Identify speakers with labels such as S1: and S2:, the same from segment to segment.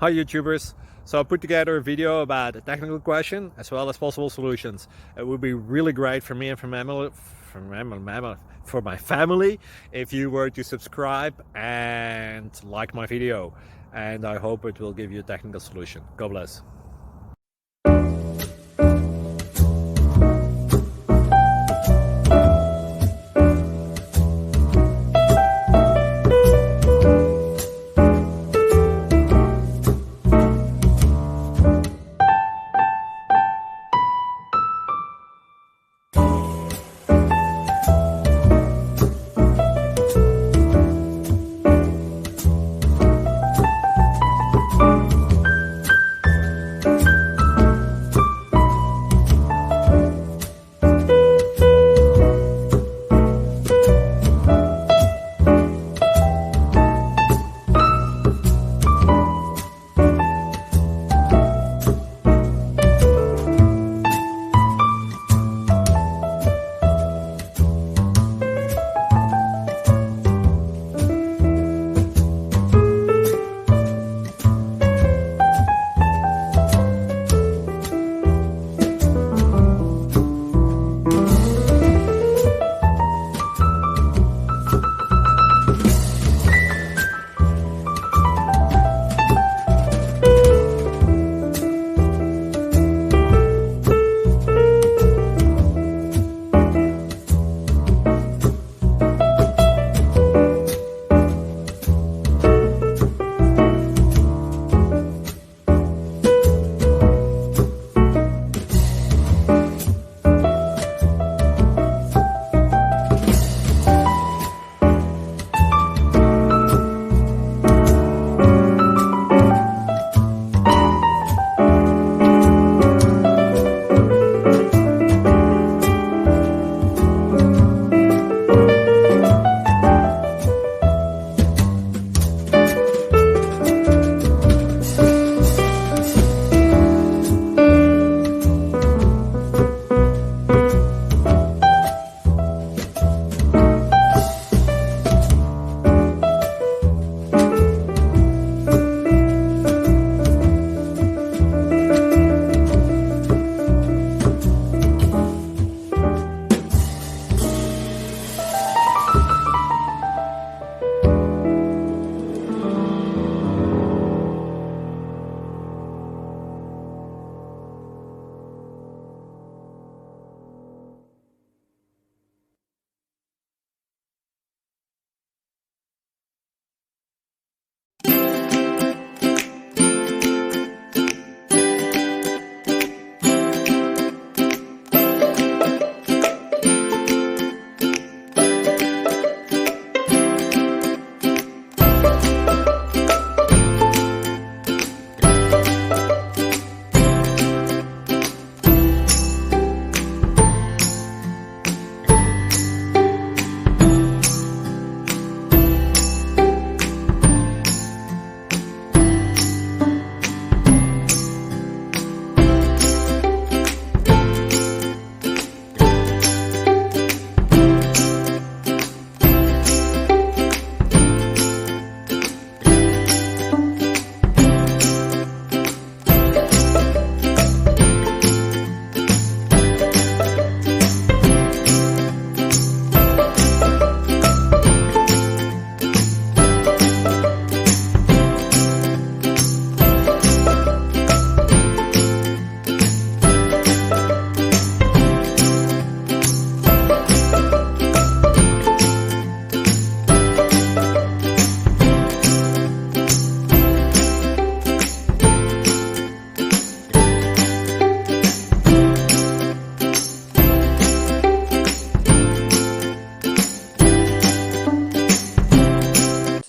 S1: Hi YouTubers! So I put together a video about a technical question as well as possible solutions. It would be really great for me and for my family if you were to subscribe and like my video, and I hope it will give you a technical solution. God bless.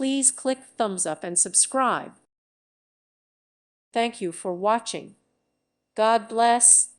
S2: Please click thumbs up and subscribe. Thank you for watching. God bless.